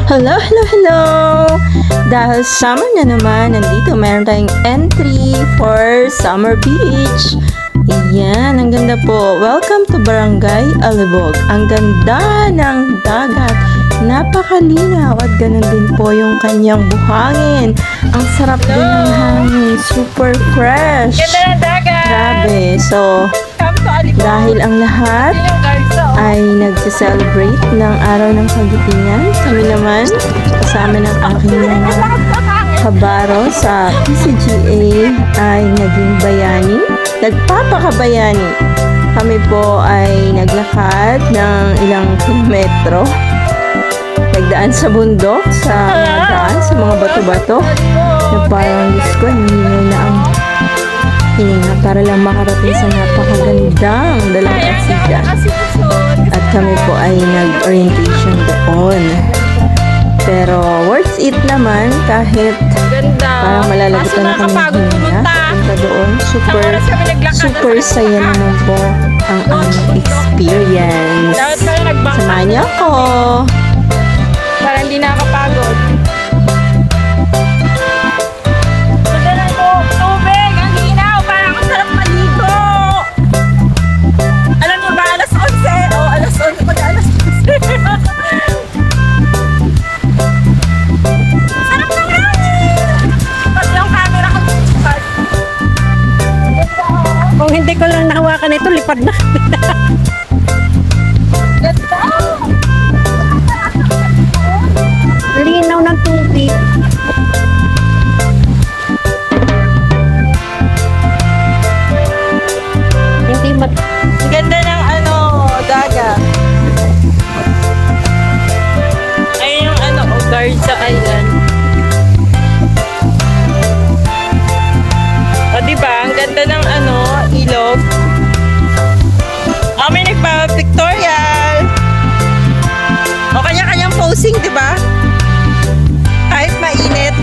Hello, hello, hello! Dahil summer na naman, nandito meron tayong entry for Summer Beach. Ayan, ang ganda po. Welcome to Barangay Alibog. Ang ganda ng dagat. Napakalinaw at ganun din po yung kanyang buhangin. Ang sarap din ng hangin. Super fresh. Ganda ng dagat! Grabe. So, Come to Alibog. dahil ang lahat Yung guards, oh. ay nagse-celebrate ng araw ng kagitingan. Kami naman, kasama ng aking mga kabaro sa PCGA ay naging bayani. Nagpapakabayani. Kami po ay naglakad ng ilang kilometro. Nagdaan sa bundok, sa mga daan, sa mga bato-bato. Na parang, Diyos ko, hinihintay na ang hininga para lang makarating sa napakagandang dalampasigan. At kami po ay nag-orientation doon. Pero worth it naman kahit Ganda. parang malalagutan na kami ng hininga. Punta doon. Super saya naman po ang aming experience. Dapat pala nagbangka. Samahan niyo ako. Para hindi nakakapagod. Ganda na ito. Tubig. Ang linaw. Parang ang sarap maligo. Alam niyo ba, alas 11? O, alas 11. Pag alas 11. Sarap ng hangin. Pag yung camera ko lipad. Kung hindi ko lang nahawakan ito, lipad na. Ganda. Linaw ng tubig. Hindi Ganda ng dagat. Ayun yung Garza Island. O diba, ang ganda ng ilog. May nagpa-pictorial. O kanya-kanyang posing, diba? Kahit mainit.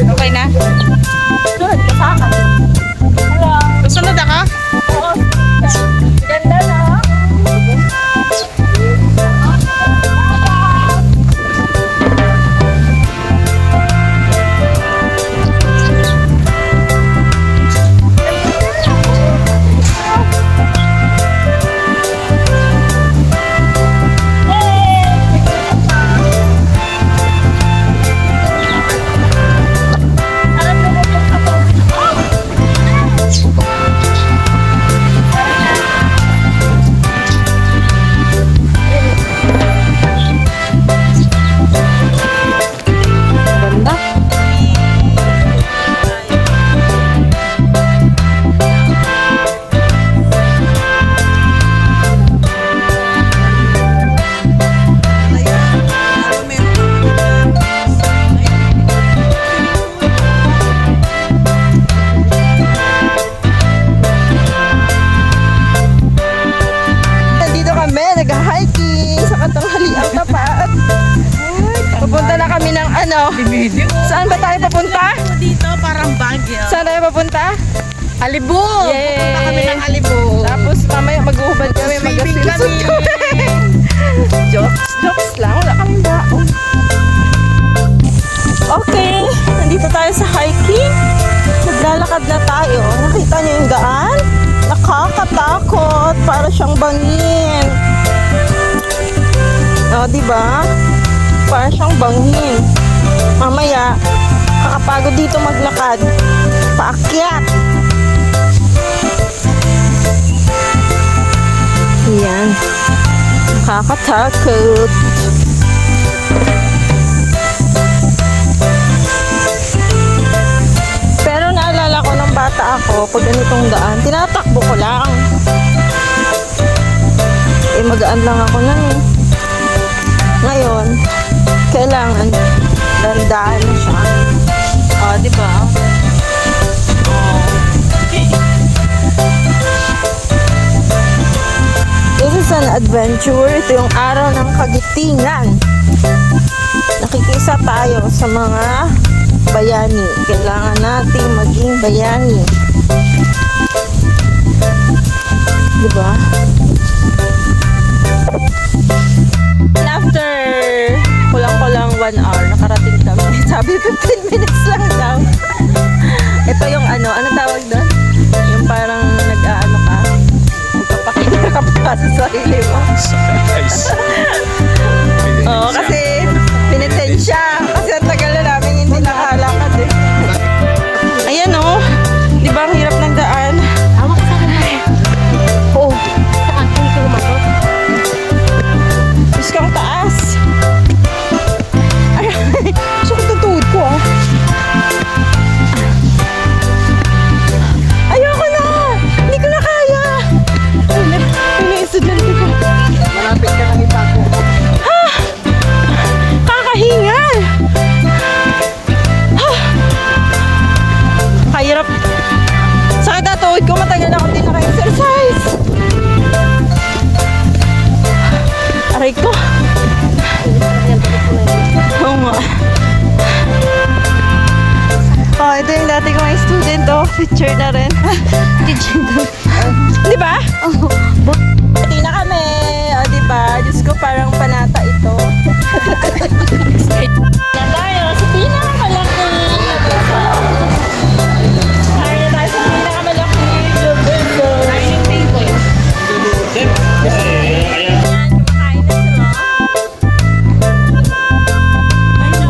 Okay na? Good, kasama. Hello. Susunod ako? Oo. Ganda na. Nandito kami, nag-hiking sa katanghaliang tapat. Pupunta na kami ng Saan ba tayo papunta? dito, parang Baguio. Saan tayo papunta? Alibog! Yay! Pupunta kami ng Alibog. Tapos mamaya mag-uhubad kami, Swimming mag-swim kami. Jokes lang, wala kaming baon. Okay, nandito tayo sa hiking. Naglalakad na tayo. Nakita niyo yung daan? Nakakatakot. Para siyang bangin. O, diba? Para siyang bangin. Mamaya, kakapagod dito maglakad. Paakyat. Ayan. Nakakatakot. pag ganitong daan. Tinatakbo ko lang. Magaan lang ako nun eh. Ngayon, kailangan dandaan na siya. Di ba? This is an adventure. Ito yung araw ng kagitingan. Nakikisa tayo sa mga bayani. Kailangan natin maging bayani. Diba? After kulang-kulang 1 hour, nakarating kami. Sabi 15 minutes lang daw. Ito yung ano tawag doon? Yung parang nag-aano ka. Magpapakita ka pa sa sarili mo. Oo, kasi pinitensya. Kasi ang tagal na namin hindi nakalakad eh. Ayan oh. Di ba ang hirap ng daan? Awa ka sa akin. Oo. Saan? Hindi ko lumakot. Diyos kang taas. Ay, sakit ang tuhod ko ah. Ayoko na! Hindi ko na kaya! Ay, may estudyante ko. Malapit ka ng iba ko. Kakahingal! Kahirap. Sakit na tuhod ko. Matagal ako din naka-exercise. Aray ko. Oo nga. Oh, ito yung dati kong student. Oh, picture na rin. Di ba? Pati na kami. O, di ba? Diyos ko, parang panata ito. Na tayo sa pinakamalaki na bansa. Tayo na tayo sa pinakamalaki na bansa. Dining table. Ayan, kumakain na sila. Hello.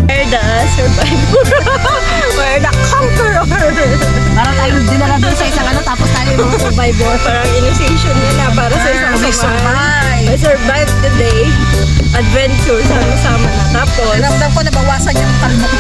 We're the survivor. We're the conqueror. Parang tayo dinala doon sa isang tapos tayo yung mga survivor. Parang initiation nila para sa isang We survive. I survived the day. Adventure, sama-sama na. Tapos, Ramdam ko nabawasan yung talbok.